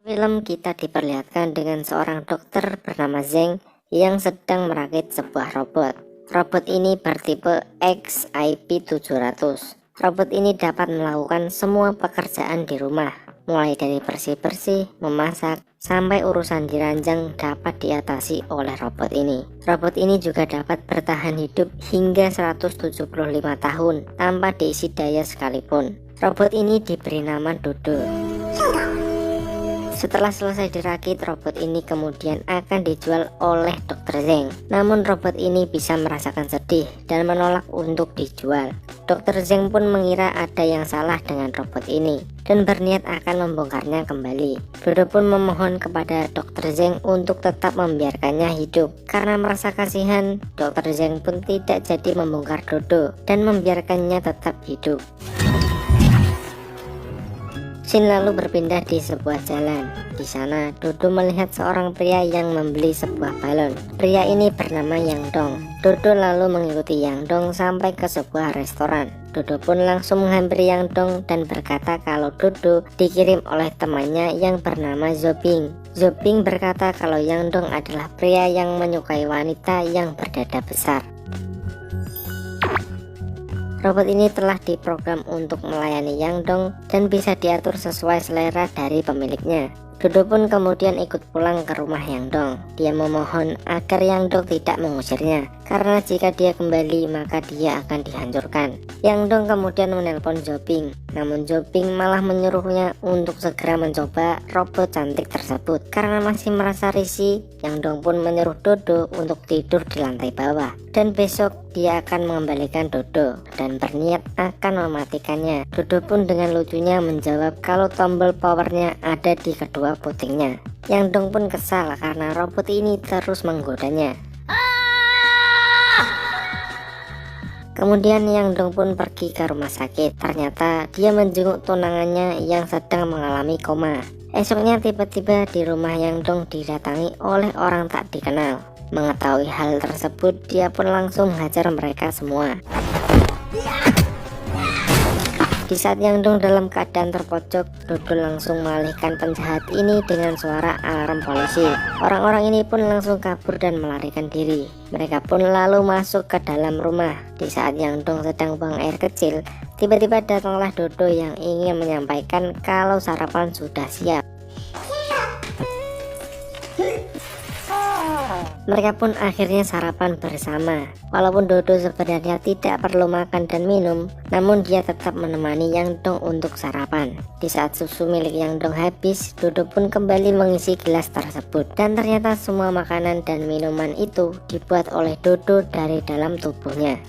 Film kita diperlihatkan dengan seorang dokter bernama Zeng yang sedang merakit sebuah robot. Robot ini bertipe XIP-700. Robot ini dapat melakukan semua pekerjaan di rumah, mulai dari bersih-bersih, memasak, sampai urusan diranjang dapat diatasi oleh robot ini. Robot ini juga dapat bertahan hidup hingga 175 tahun tanpa diisi daya sekalipun. Robot ini diberi nama Dodo. Setelah selesai dirakit, robot ini kemudian akan dijual oleh Dr. Zeng. Namun robot ini bisa merasakan sedih dan menolak untuk dijual. Dr. Zeng pun mengira ada yang salah dengan robot ini dan berniat akan membongkarnya kembali. Dodo pun memohon kepada Dr. Zeng untuk tetap membiarkannya hidup. Karena merasa kasihan, Dr. Zeng pun tidak jadi membongkar Dodo dan membiarkannya tetap hidup. Scene lalu berpindah di sebuah jalan. Di sana, Dodo melihat seorang pria yang membeli sebuah balon. Pria ini bernama Yang Dong. Dodo lalu mengikuti Yang Dong sampai ke sebuah restoran. Dodo pun langsung menghampiri Yang Dong dan berkata kalau Dodo dikirim oleh temannya yang bernama Zobing. Zobing berkata kalau Yang Dong adalah pria yang menyukai wanita yang berdada besar. Robot ini telah diprogram untuk melayani Yang Dong dan bisa diatur sesuai selera dari pemiliknya. Dodo pun kemudian ikut pulang ke rumah Yang Dong. Dia memohon agar Yang Dong tidak mengusirnya, karena jika dia kembali maka dia akan dihancurkan. Yang Dong kemudian menelpon Zobing, namun Zobing malah menyuruhnya untuk segera mencoba robot cantik tersebut. Karena masih merasa risih, Yang Dong pun menyuruh Dodo untuk tidur di lantai bawah, dan besok dia akan mengembalikan Dodo dan berniat akan mematikannya. Dodo pun dengan lucunya menjawab kalau tombol powernya ada di kedua putingnya. Yang Dong pun kesal karena robot ini terus menggodanya. Kemudian Yang Dong pun pergi ke rumah sakit. Ternyata dia menjenguk tunangannya yang sedang mengalami koma. Esoknya tiba-tiba di rumah Yang Dong didatangi oleh orang tak dikenal. Mengetahui hal tersebut, dia pun langsung menghajar mereka semua. Di saat Yang Dong dalam keadaan terpojok, Dodo langsung mengalihkan penjahat ini dengan suara alarm polisi. Orang-orang ini pun langsung kabur dan melarikan diri. Mereka pun lalu masuk ke dalam rumah. Di saat Yang Dong sedang buang air kecil, tiba-tiba datanglah Dodo yang ingin menyampaikan kalau sarapan sudah siap. Mereka pun akhirnya sarapan bersama. Walaupun Dodo sebenarnya tidak perlu makan dan minum, namun dia tetap menemani Yang Dong untuk sarapan. Di saat susu milik Yang Dong habis, Dodo pun kembali mengisi gelas tersebut. Dan ternyata semua makanan dan minuman itu dibuat oleh Dodo dari dalam tubuhnya.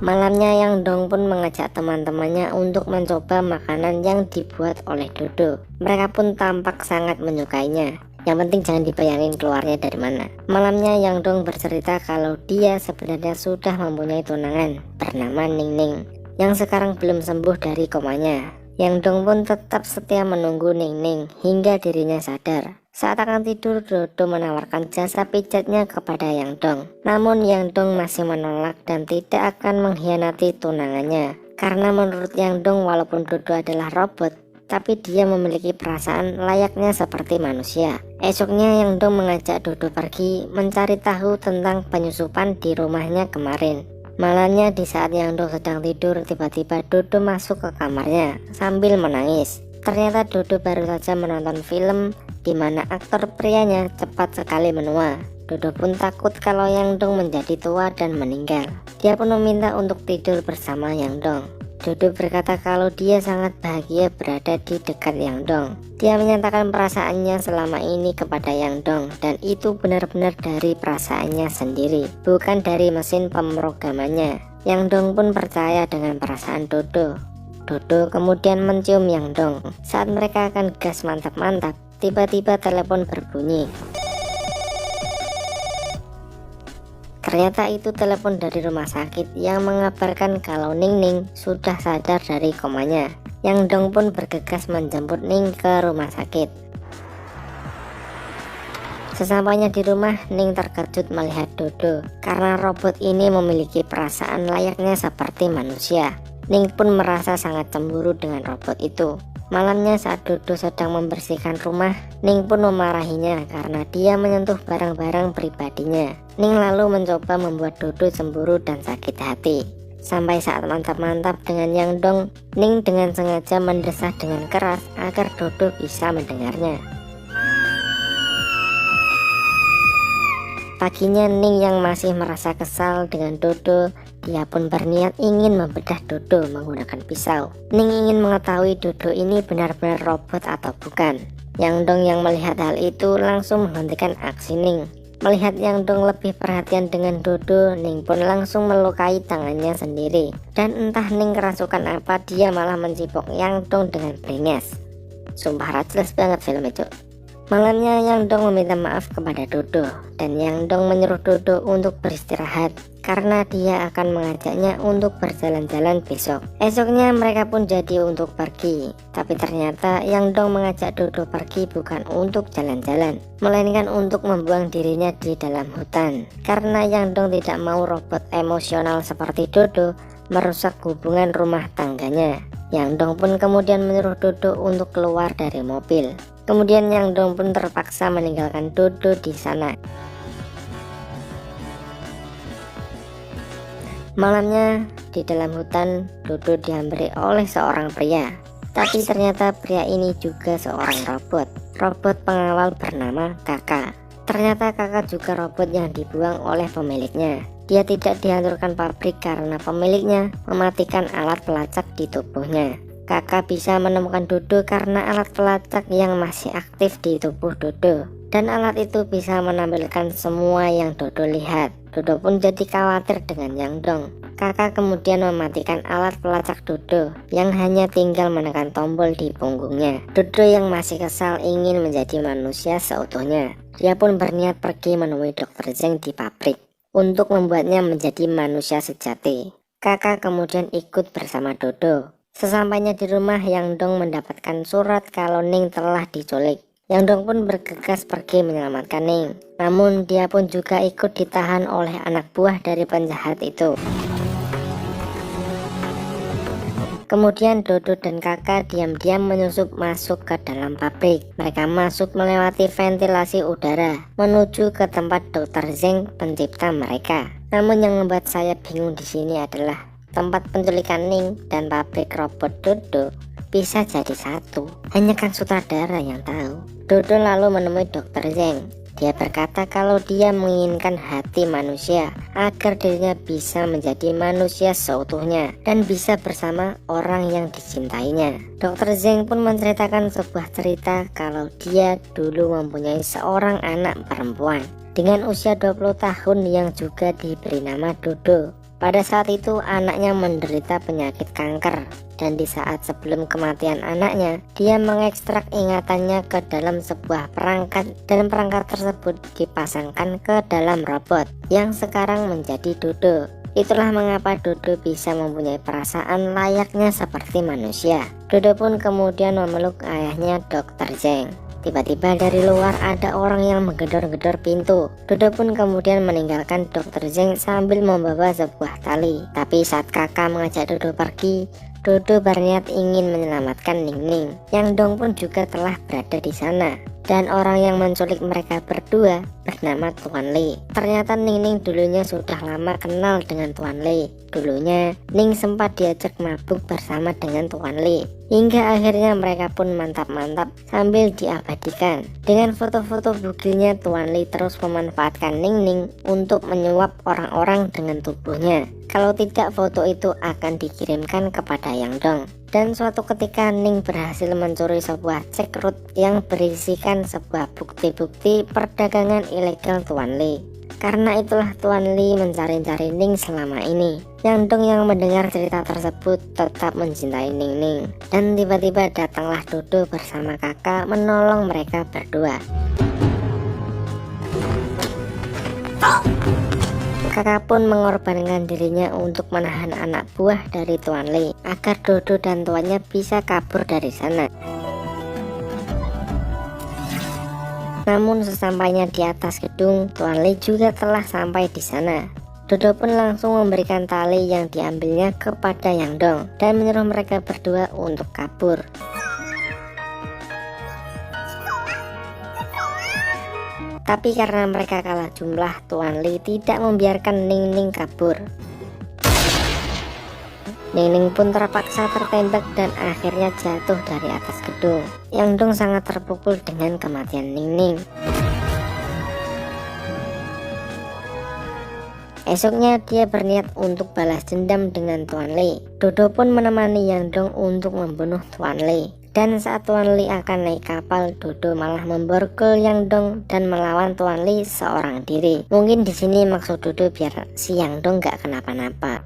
Malamnya Yang Dong pun mengajak teman-temannya untuk mencoba makanan yang dibuat oleh Dodo. Mereka pun tampak sangat menyukainya. Yang penting jangan dibayangin keluarnya dari mana. Malamnya Yang Dong bercerita kalau dia sebenarnya sudah mempunyai tunangan bernama Ning Ning yang sekarang belum sembuh dari komanya. Yang Dong pun tetap setia menunggu Ning Ning hingga dirinya sadar. Saat akan tidur, Dodo menawarkan jasa pijatnya kepada Yang Dong. Namun Yang Dong masih menolak dan tidak akan mengkhianati tunangannya. Karena menurut Yang Dong walaupun Dodo adalah robot, tapi dia memiliki perasaan layaknya seperti manusia. Esoknya Yang Dong mengajak Dodo pergi mencari tahu tentang penyusupan di rumahnya kemarin. Malamnya di saat Yang Dong sedang tidur, tiba-tiba Dodo masuk ke kamarnya sambil menangis. Ternyata Dodo baru saja menonton film di mana aktor prianya cepat sekali menua. Dodo pun takut kalau Yang Dong menjadi tua dan meninggal. Dia pun meminta untuk tidur bersama Yang Dong. Dodo berkata kalau dia sangat bahagia berada di dekat Yang Dong. Dia menyatakan perasaannya selama ini kepada Yang Dong, dan itu benar-benar dari perasaannya sendiri, bukan dari mesin pemrogramannya. Yang Dong pun percaya dengan perasaan Dodo. Dodo kemudian mencium Yang Dong. Saat mereka akan gas mantap-mantap, tiba-tiba telepon berbunyi. Ternyata itu telepon dari rumah sakit yang mengabarkan kalau Ning Ning sudah sadar dari komanya. Yang Dong pun bergegas menjemput Ning ke rumah sakit. Sesampainya di rumah, Ning terkejut melihat Dodo karena robot ini memiliki perasaan layaknya seperti manusia. Ning pun merasa sangat cemburu dengan robot itu. Malamnya saat Dodo sedang membersihkan rumah, Ning pun memarahinya karena dia menyentuh barang-barang pribadinya. Ning lalu mencoba membuat Dodo cemburu dan sakit hati. Sampai saat mantap-mantap dengan Yang Dong, Ning dengan sengaja mendesah dengan keras agar Dodo bisa mendengarnya. Paginya Ning yang masih merasa kesal dengan Dodo, dia pun berniat ingin membedah Dodo menggunakan pisau. Ning ingin mengetahui Dodo ini benar-benar robot atau bukan. Yang Dong yang melihat hal itu langsung menghentikan aksi Ning. Melihat Yang Dong lebih perhatian dengan Dodo, Ning pun langsung melukai tangannya sendiri. Dan entah Ning kerasukan apa, dia malah mencipok Yang Dong dengan beringas. Sumpah jelas banget film itu. Malamnya Yang Dong meminta maaf kepada Dodo, dan Yang Dong menyuruh Dodo untuk beristirahat karena dia akan mengajaknya untuk berjalan-jalan besok. Esoknya mereka pun jadi untuk pergi, tapi ternyata Yang Dong mengajak Dodo pergi bukan untuk jalan-jalan, melainkan untuk membuang dirinya di dalam hutan. Karena Yang Dong tidak mau robot emosional seperti Dodo merusak hubungan rumah tangganya. Yang Dong pun kemudian menyuruh Dodo untuk keluar dari mobil. Kemudian Yang Dong pun terpaksa meninggalkan Dodo di sana. Malamnya di dalam hutan, Dodo dihampiri oleh seorang pria. Tapi ternyata pria ini juga seorang robot pengawal bernama Kakak. Ternyata Kakak juga robot yang dibuang oleh pemiliknya. Dia tidak dihancurkan pabrik karena pemiliknya mematikan alat pelacak di tubuhnya. Kakak bisa menemukan Dodo karena alat pelacak yang masih aktif di tubuh Dodo. Dan alat itu bisa menampilkan semua yang Dodo lihat. Dodo pun jadi khawatir dengan Yang Dong. Kakak kemudian mematikan alat pelacak Dodo yang hanya tinggal menekan tombol di punggungnya. Dodo yang masih kesal ingin menjadi manusia seutuhnya. Dia pun berniat pergi menemui Dr. Zeng di pabrik untuk membuatnya menjadi manusia sejati. Kakak kemudian ikut bersama Dodo. Sesampainya di rumah, Yang Dong mendapatkan surat kalau Ning telah diculik. Yang Dong pun bergegas pergi menyelamatkan Ning. Namun dia pun juga ikut ditahan oleh anak buah dari penjahat itu. Kemudian Dodo dan Kakak diam-diam menyusup masuk ke dalam pabrik. Mereka masuk melewati ventilasi udara menuju ke tempat Dr. Zeng, pencipta mereka. Namun yang membuat saya bingung di sini adalah tempat penculikan Ning dan pabrik robot Dodo bisa jadi satu. Hanya kan sutradara yang tahu. Dodo lalu menemui Dr. Zeng. Dia berkata kalau dia menginginkan hati manusia agar dirinya bisa menjadi manusia seutuhnya dan bisa bersama orang yang dicintainya. Dr. Zeng pun menceritakan sebuah cerita kalau dia dulu mempunyai seorang anak perempuan dengan usia 20 tahun yang juga diberi nama Dodo. Pada saat itu anaknya menderita penyakit kanker, dan di saat sebelum kematian anaknya, dia mengekstrak ingatannya ke dalam sebuah perangkat, dan perangkat tersebut dipasangkan ke dalam robot yang sekarang menjadi Dodo. Itulah mengapa Dodo bisa mempunyai perasaan layaknya seperti manusia. Dodo pun kemudian memeluk ayahnya Dr. Zeng. Tiba-tiba dari luar ada orang yang menggedor-gedor pintu. Dodo pun kemudian meninggalkan Dr. Zeng sambil membawa sebuah tali. Tapi saat kakak mengajak Dodo pergi, Dodo berniat ingin menyelamatkan Ning Ning. Yang Dong pun juga telah berada di sana. Dan orang yang menculik mereka berdua bernama Tuan Li. Ternyata Ning Ning dulunya sudah lama kenal dengan Tuan Li. Dulunya Ning sempat diajak mabuk bersama dengan Tuan Li, hingga akhirnya mereka pun mantap-mantap sambil diabadikan. Dengan foto-foto bugilnya, Tuan Li terus memanfaatkan Ning Ning untuk menyuap orang-orang dengan tubuhnya. Kalau tidak, foto itu akan dikirimkan kepada Yang Dong. Dan suatu ketika Ning berhasil mencuri sebuah cek root yang berisikan sebuah bukti-bukti perdagangan ilegal Tuan Li. Karena itulah Tuan Li mencari-cari Ning selama ini. Yang Dong yang mendengar cerita tersebut tetap mencintai Ning Ning. Dan tiba-tiba datanglah Dodo bersama kakak menolong mereka berdua. Kakak pun mengorbankan dirinya untuk menahan anak buah dari Tuan Li agar Dodo dan tuannya bisa kabur dari sana. Namun sesampainya di atas gedung, Tuan Lee juga telah sampai di sana. Dodo pun langsung memberikan tali yang diambilnya kepada Yang Dong dan menyuruh mereka berdua untuk kabur. Tapi karena mereka kalah jumlah, Tuan Lee tidak membiarkan Ning Ning kabur. Ning Ning pun terpaksa tertembak dan akhirnya jatuh dari atas gedung. Yang Dong sangat terpukul dengan kematian Ning Ning. Esoknya dia berniat untuk balas dendam dengan Tuan Lee. Dodo pun menemani Yang Dong untuk membunuh Tuan Lee. Dan saat Tuan Lee akan naik kapal, Dodo malah memborgol Yang Dong dan melawan Tuan Lee seorang diri. Mungkin di sini maksud Dodo biar si Yang Dong gak kenapa-napa.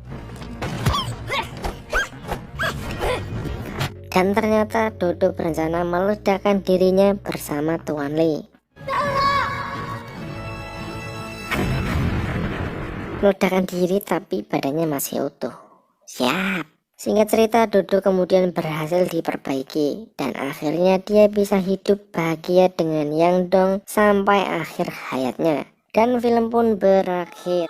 Dan ternyata Dodo berencana meledakkan dirinya bersama Tuan Lee. Meledakkan diri tapi badannya masih utuh. Siap. Singkat cerita, Dodo kemudian berhasil diperbaiki dan akhirnya dia bisa hidup bahagia dengan Yang Dong sampai akhir hayatnya. Dan film pun berakhir.